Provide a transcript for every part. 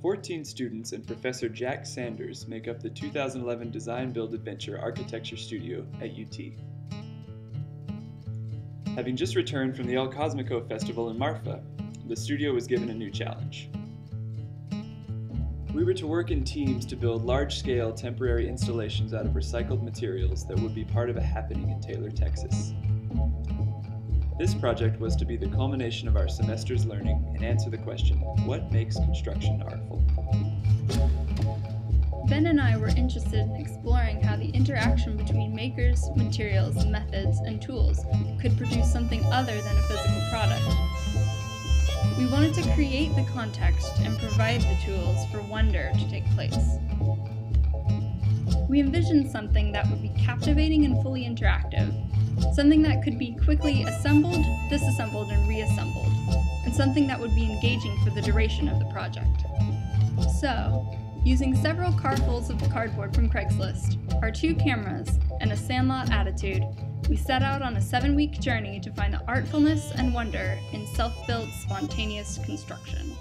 14 students and Professor Jack Sanders make up the 2011 Design Build Adventure Architecture Studio at UT. Having just returned from the El Cosmico Festival in Marfa, the studio was given a new challenge. We were to work in teams to build large-scale temporary installations out of recycled materials that would be part of a happening in Taylor, Texas. This project was to be the culmination of our semester's learning and answer the question, what makes construction artful? Ben and I were interested in exploring how the interaction between makers, materials, methods, and tools could produce something other than a physical product. We wanted to create the context and provide the tools for wonder to take place. We envisioned something that would be captivating and fully interactive, something that could be quickly assembled, disassembled, and reassembled, and something that would be engaging for the duration of the project. So, using several carfuls of cardboard from Craigslist, our 2 cameras, and a sandlot attitude, we set out on a 7-week journey to find the artfulness and wonder in self-built, spontaneous construction.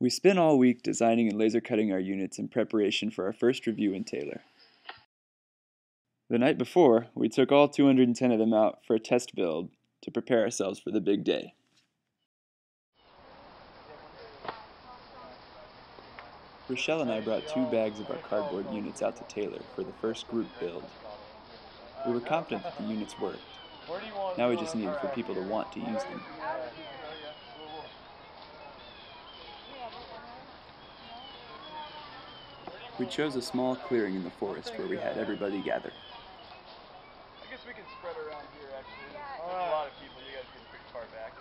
We spent all week designing and laser cutting our units in preparation for our first review in Taylor. The night before, we took all 210 of them out for a test build to prepare ourselves for the big day. Rachelle and I brought 2 bags of our cardboard units out to Taylor for the first group build. We were confident that the units worked. Now we just needed for people to want to use them. We chose a small clearing in the forest where we had everybody gather. I guess we can spread around here actually. There's a lot of people, you guys get pretty far back.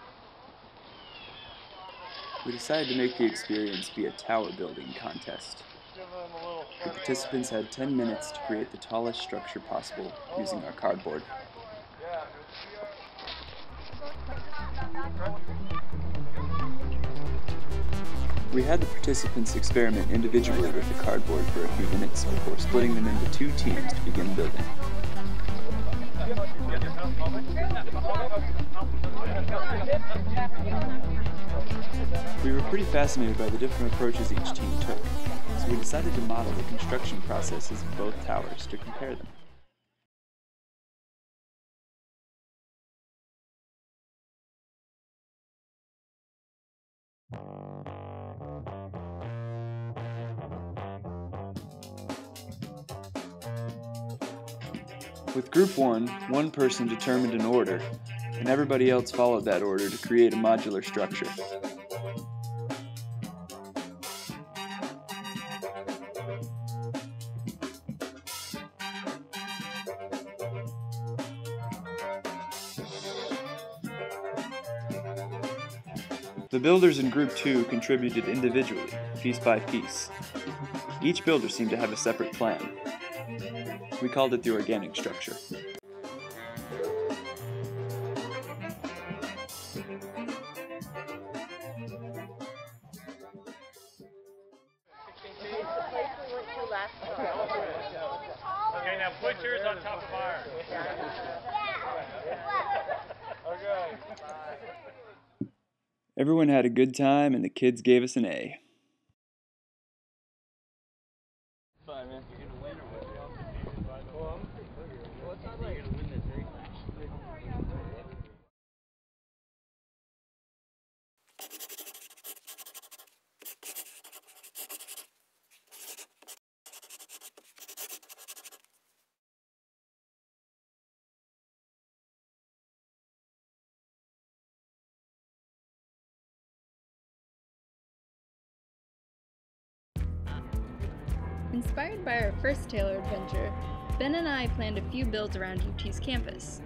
We decided to make the experience be a tower building contest. The participants had 10 minutes to create the tallest structure possible using our cardboard. We had the participants experiment individually with the cardboard for a few minutes before splitting them into 2 teams to begin building. We were pretty fascinated by the different approaches each team took, so we decided to model the construction processes of both towers to compare them. With Group 1, one person determined an order, and everybody else followed that order to create a modular structure. The builders in Group 2 contributed individually, piece by piece. Each builder seemed to have a separate plan. We called it the organic structure. Okay, now put yours on top of ours. Okay. Everyone had a good time and the kids gave us an A. Fine, man. You're gonna win or what? Well, it's not like you're gonna win this race, actually. Inspired by our first Taylor adventure, Ben and I planned a few builds around UT's campus.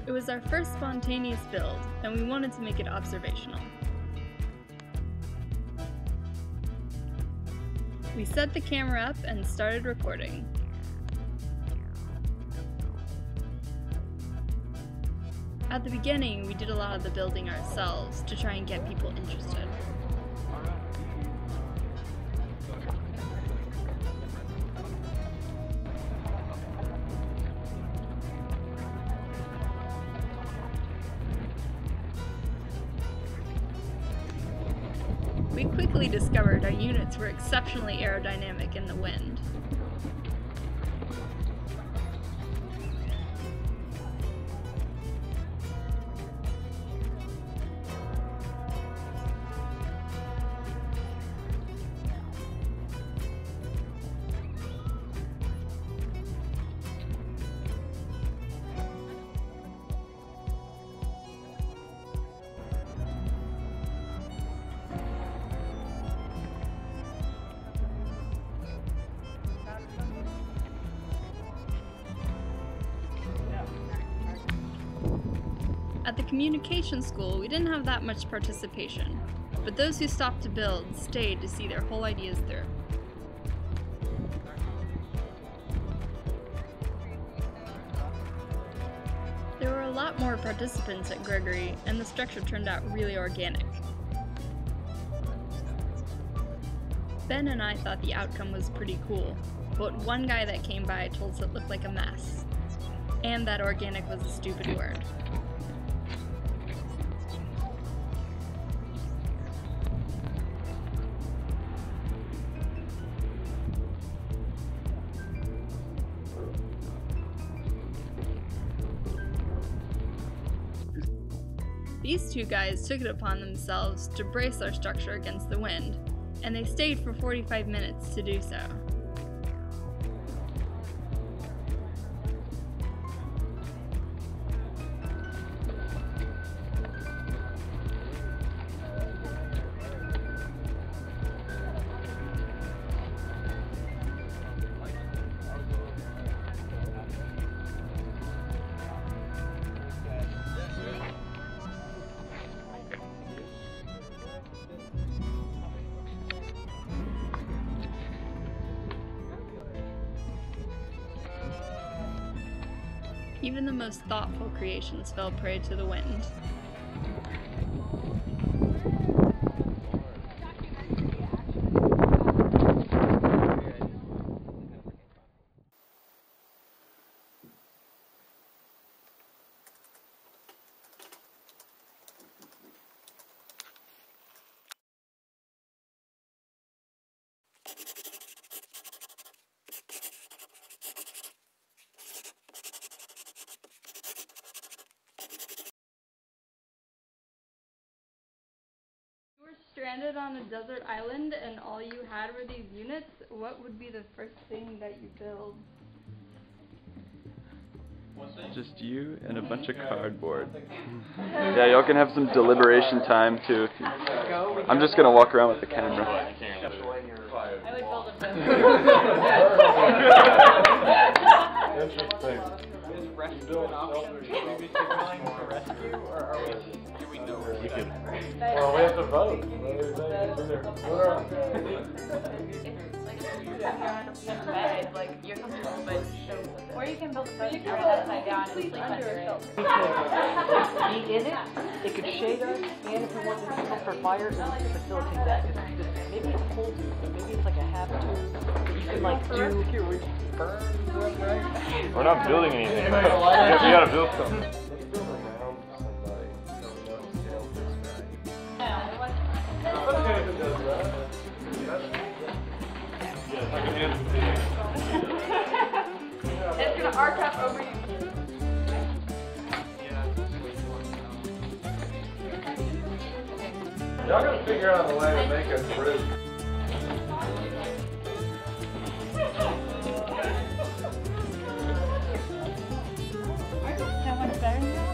It was our first spontaneous build, and we wanted to make it observational. We set the camera up and started recording. At the beginning, we did a lot of the building ourselves to try and get people interested. We quickly discovered our units were exceptionally aerodynamic in the wind. At the communication school, we didn't have that much participation, but those who stopped to build stayed to see their whole ideas through. There were a lot more participants at Gregory, and the structure turned out really organic. Ben and I thought the outcome was pretty cool, but one guy that came by told us it looked like a mess, and that organic was a stupid word. These two guys took it upon themselves to brace our structure against the wind, and they stayed for 45 minutes to do so. Even the most thoughtful creations fell prey to the wind. stranded on a desert island and all you had were these units, what would be the first thing that you build? Just you and a bunch of cardboard. Yeah, y'all can have some deliberation time too. I'm just gonna walk around with the camera. I would build a Interesting. Is rescue an option? Should we be signaling for rescue, or are we? Do we know where we can? Well, we have to vote. Or you can build a boat upside down and sleep under it. We could be in it, it could shade us, and if we want to help for fire, it would facilitate that. Maybe it's a whole tube, but maybe it's like a half tube that you can like do. We're not building anything. We gotta build something. It's gonna arc up over you. Y'all gotta figure out a way to make it through. So much better now?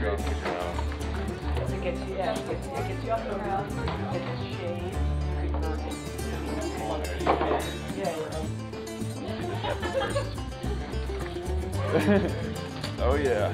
It gets you, yeah, it gets you off the ground, it gets shade, you could burn it. Yeah, Oh yeah.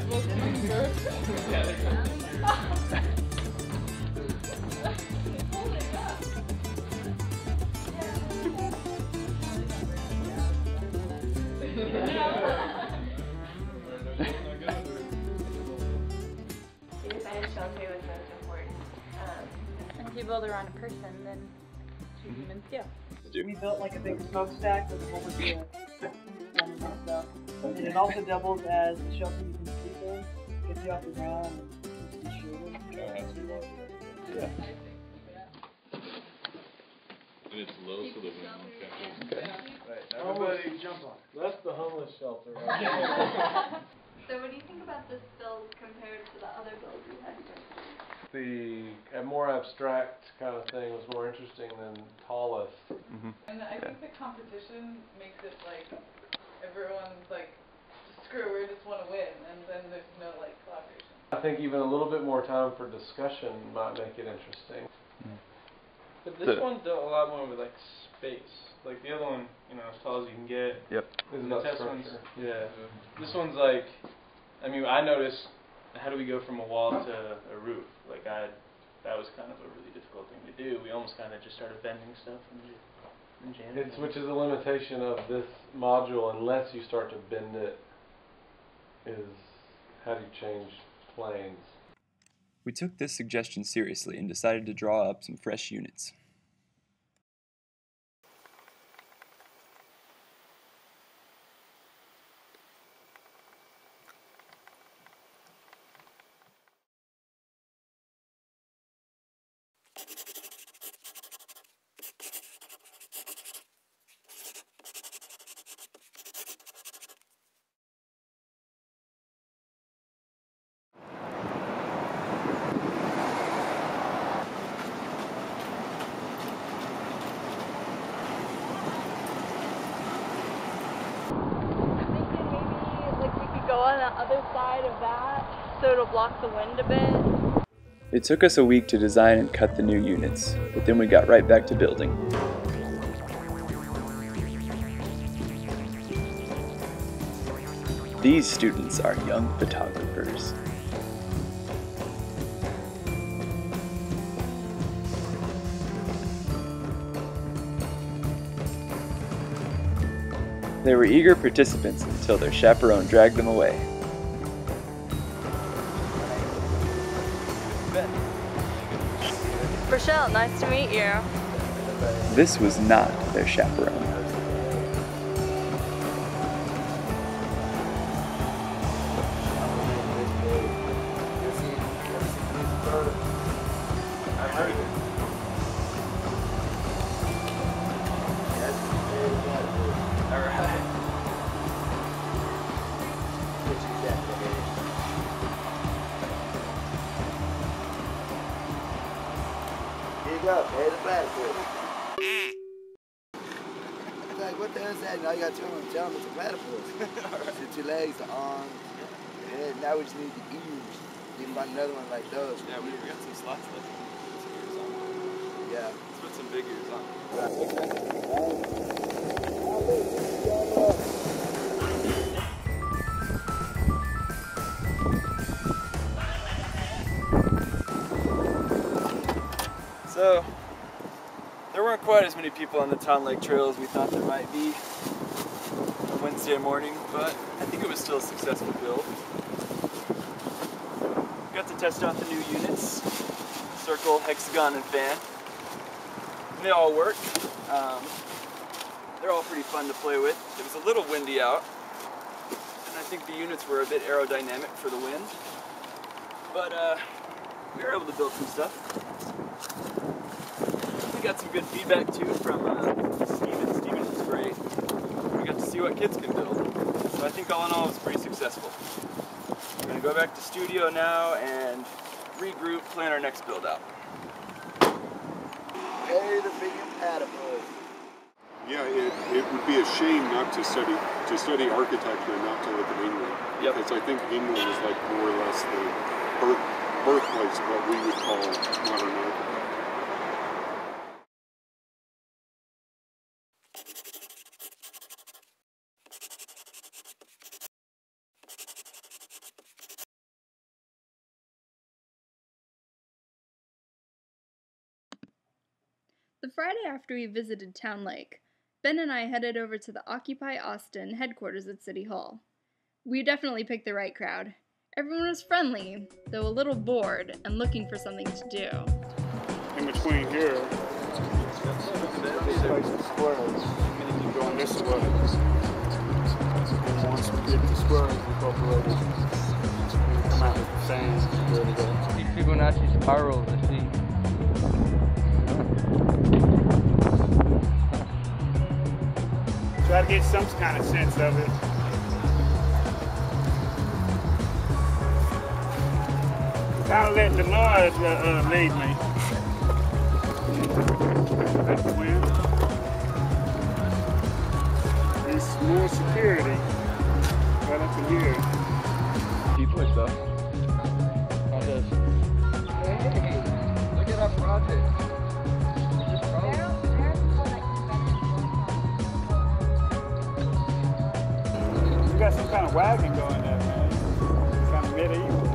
Shelter was most important. And if you build around a person, then two humans do. we built like a big smokestack with a whole bunch of and stuff. And it also doubles as the shelter you can sleep in, gets you off the ground and keeps you shielded. Yeah. And it's low so the wind won't catch it. Right, everybody jump on. That's the homeless shelter right there. So what do you think about this build compared to the other builds you had? The more abstract kind of thing was more interesting than tallest. And I think the competition makes it like everyone's like, screw, we just want to win, and then there's no like collaboration. I think even a little bit more time for discussion might make it interesting. But this one dealt a lot more with like space. Like the other one, you know, as tall as you can get. Yep. This is The about test one's, structure. yeah. This one's like, I mean, I noticed, how do we go from a wall to a roof? Like that was kind of a really difficult thing to do. We almost kind of just started bending stuff and jamming. Which is a limitation of this module, unless you start to bend it, is how do you change planes? We took this suggestion seriously and decided to draw up some fresh units. Go on the other side of that so it'll block the wind a bit. It took us a week to design and cut the new units, but then we got right back to building. These students are young photographers. They were eager participants until their chaperone dragged them away. Rachelle, nice to meet you. This was not their chaperone. up, hey, the platypus. Like, what the hell is that? Now you gotta tell him it's a platypus. The 2 legs, the arms, the head. Now we just need the ears. You can find another one like those. Yeah, we got some slots left. Put some ears on. Yeah. Let's put some big ears on. So, there weren't quite as many people on the Town Lake Trail as we thought there might be on Wednesday morning, but I think it was still a successful build. Got to test out the new units, circle, hexagon, and fan. And they all work. They're all pretty fun to play with. It was a little windy out, and I think the units were a bit aerodynamic for the wind. But we were able to build some stuff. We got some good feedback too from Steven. Steven was great. We got to see what kids can build. So I think all in all it was pretty successful. We're going to go back to studio now and regroup, plan our next build out. Hey, the big platypus. Yeah, it would be a shame not to study architecture and not to look at England. Yep. Because I think England is like more or less the birthplace of what we would call modern architecture. The Friday after we visited Town Lake, Ben and I headed over to the Occupy Austin headquarters at City Hall. We definitely picked the right crowd. Everyone was friendly, though a little bored and looking for something to do. In between here, squirrels. you go on this way. And once we get the squirrels incorporated, we come out with the sand and good to go. These Fibonacci spirals, I see. Try to get some kind of sense of it. Kind of letting the noise lead me. That's the wind. There's more security right up in here. People and stuff. Not this. Hey, look at our project. We got some kind of wagon going there, man. It's kind of medieval.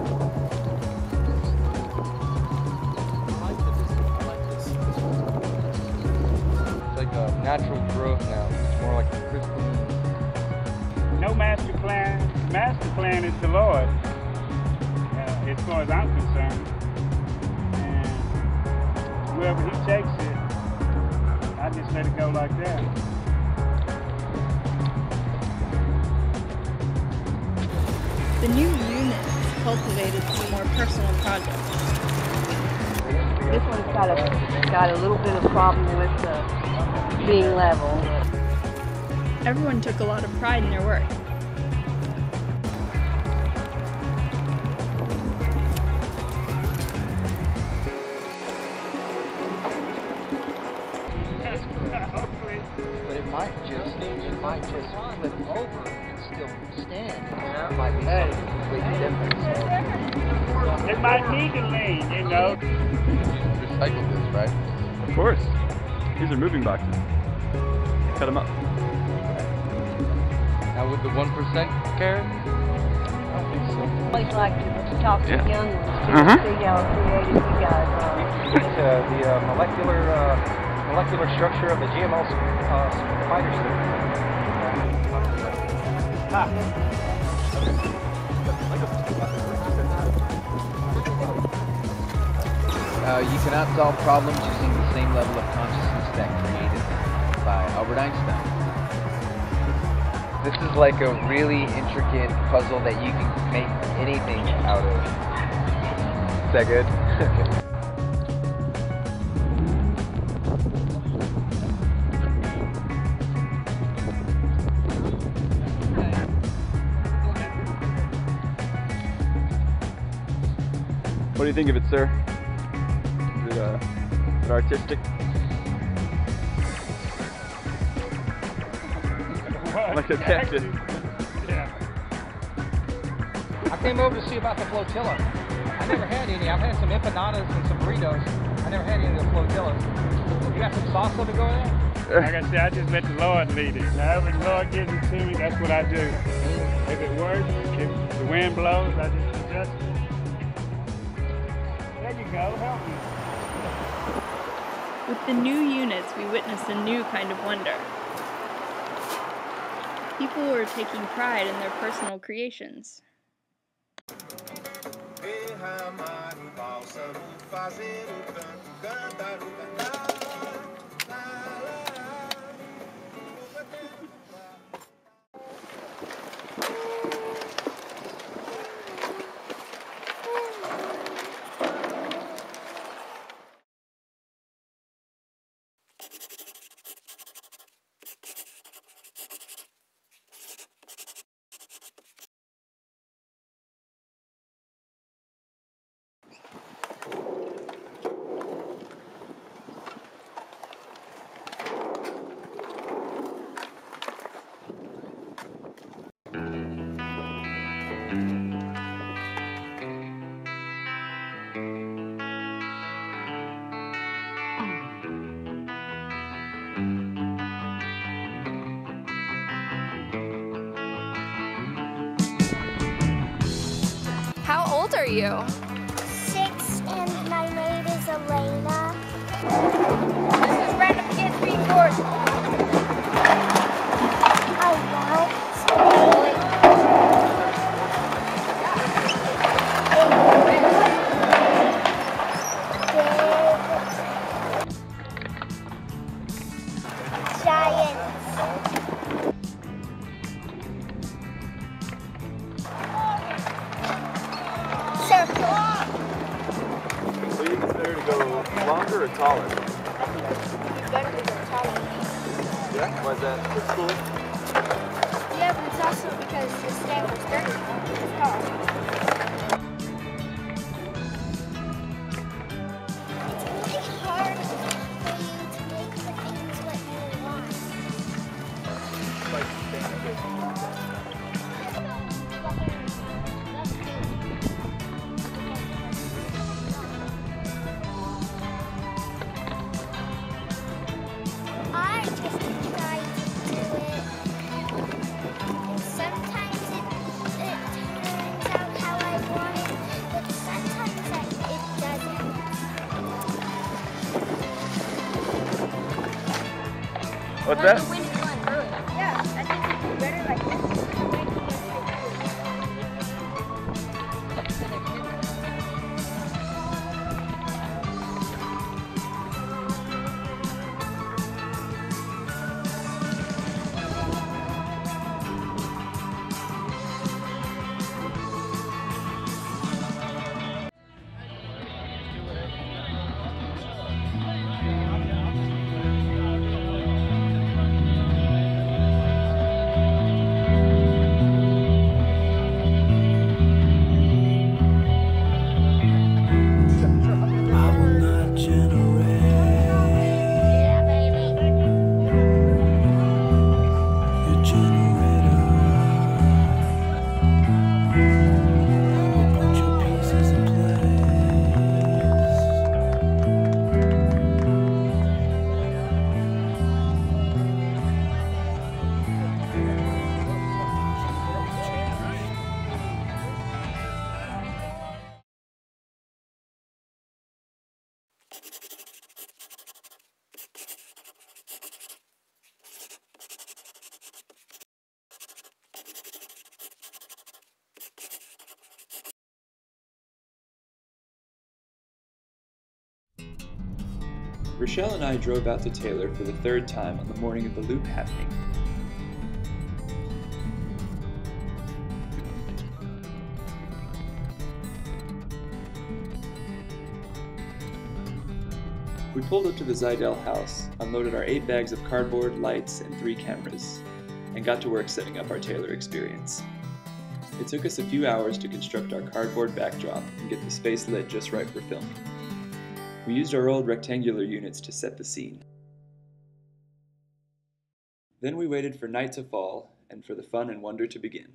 It's like a natural growth now. It's more like a crystalline. No master plan. Master plan is the Lord, as far as I'm concerned. And wherever He takes it, I just let it go like that. The new units cultivated some more personal projects. This one's got a little bit of problem with being level. Everyone took a lot of pride in their work. But it might just flip over and still stand. It might be completely different. It might need to lean, you know. Recycle this, right? Of course. These are moving boxes. Cut them up. Now with the 1% care? I don't think so. Always like to talk to young ones to see how creative you guys are. The molecular structure of the GMO spider suit. You cannot solve problems using the same level of consciousness that created them, by Albert Einstein. This is like a really intricate puzzle that you can make anything out of. Is that good? What do you think of it, sir? Is it but artistic. Like a cactus. Yeah. I came over to see about the flotilla. I never had any. I've had some empanadas and some burritos. I never had any of the flotillas. You got some salsa to go with that? Like I said, I just let the Lord lead it. However the Lord gives it to me, that's what I do. If it works, if the wind blows, I just adjust it. There you go, help me. With the new units, we witnessed a new kind of wonder. People were taking pride in their personal creations. How old are you? 6, and my maid is Elena. This is Random Kids Being Bored. I want Longer or taller? It's better to go taller. Yeah? Why's that? It's cool. Yeah, but it's also because the stand was dirty. It's tall. It's really hard for you to make the things what you want. Like standing. What's that? The wind is going early. Yeah, I think it's better like this. Rachelle and I drove out to Taylor for the third time on the morning of the loop happening. We pulled up to the Zidell house, unloaded our 8 bags of cardboard, lights, and 3 cameras, and got to work setting up our Taylor experience. It took us a few hours to construct our cardboard backdrop and get the space lit just right for filming. We used our old rectangular units to set the scene. Then we waited for night to fall and for the fun and wonder to begin.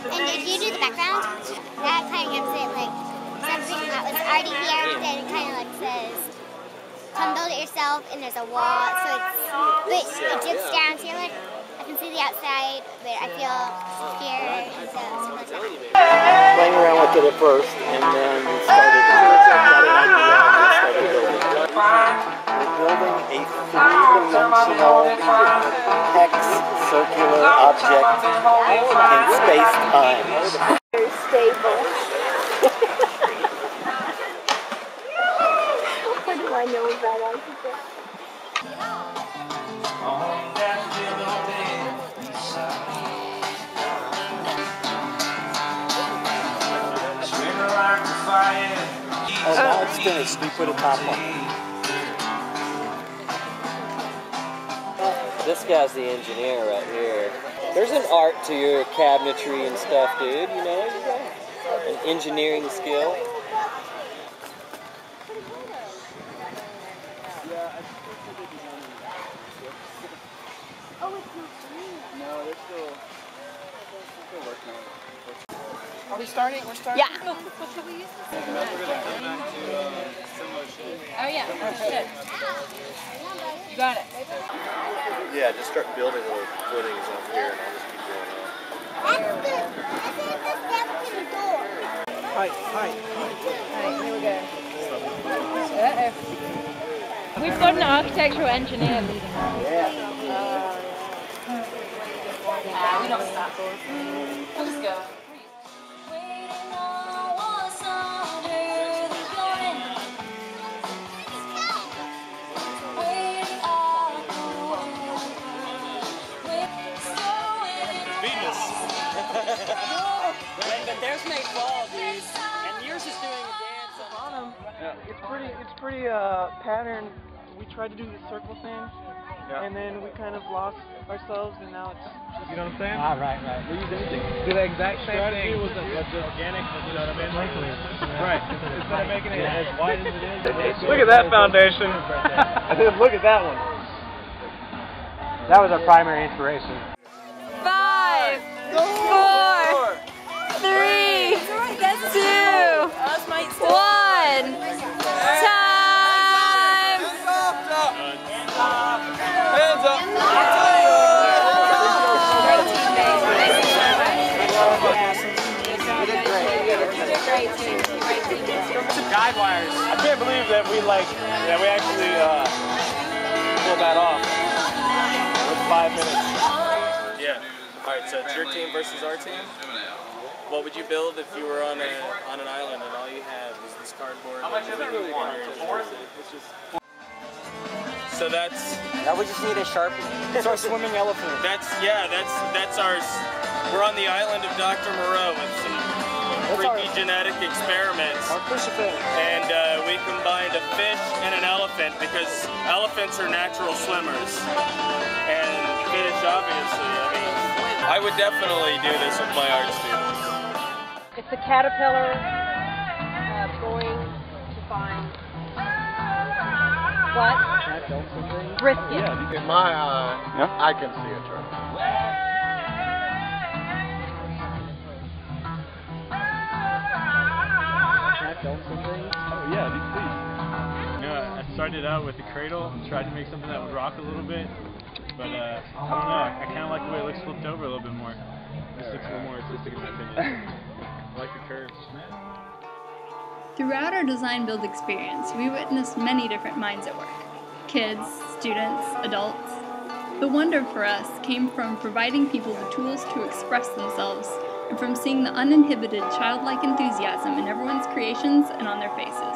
And if you do the background, that kind of gives it like something that was already here, but then it kind of like says, come build it yourself, and there's a wall, so but it dips down, so you're like, I can see the outside, but I feel here, and so it's really fun. Playing around with it at first, and then got an idea and started building. We're building a three-dimensional hex circular object in space-time. Very stable. What do I know about architecture? Oh, now it's finished. We put a top on. This guy's the engineer right here. There's an art to your cabinetry and stuff, dude. You know, you got an engineering skill. Oh, it's not green. No, they're still working on it. Are we starting? We're starting? Yeah. Should we use this? We're going to go back to similar shape. Oh yeah, good. You got it. Yeah, just start building little footings up here, and I'll just keep going up. That's good. That's it. The step to the door. Height. Alright, here we go. Uh-oh. We've got an architectural engineer leading us. Yeah. We don't stop. We'll just go. But theirs may fall, dude. And yours is doing a dance on them. Yeah. It's pretty patterned. We tried to do the circle thing, and then we kind of lost ourselves, and now it's just... You know what I'm saying? Ah, right. We use anything. Do the exact same Strategy thing. was organic, you know what I mean? Right. Instead of making it as wide as it is. Look at that foundation. And then look at that one. That was our primary inspiration. 5, 4, 3, 2, 1. Time! Hands up! Guide wires. I can't believe that we actually pulled that off with 5 minutes. Yeah. All right. So it's your team versus our team. What would you build if you were on an island and all you had was this cardboard? How much is it really want? So that's. Now we just need a Sharpie. It's our swimming elephant. That's ours. We're on the island of Dr. Moreau with some freaky genetic experiments. Our fish-a-fin. And we combined a fish and an elephant because elephants are natural swimmers. And fish, obviously. I mean, I would definitely do this with my art students. It's a caterpillar going to find what? Brisket. In my eye, I can see a turtle. Oh yeah, please. You know, I started out with the cradle, tried to make something that would rock a little bit, but I don't know, I kind of like the way it looks flipped over a little bit more. This looks a little more artistic in my opinion. I like the curves. Throughout our design build experience, we witnessed many different minds at work. Kids, students, adults. The wonder for us came from providing people the tools to express themselves and from seeing the uninhibited childlike enthusiasm in everyone's creations and on their faces.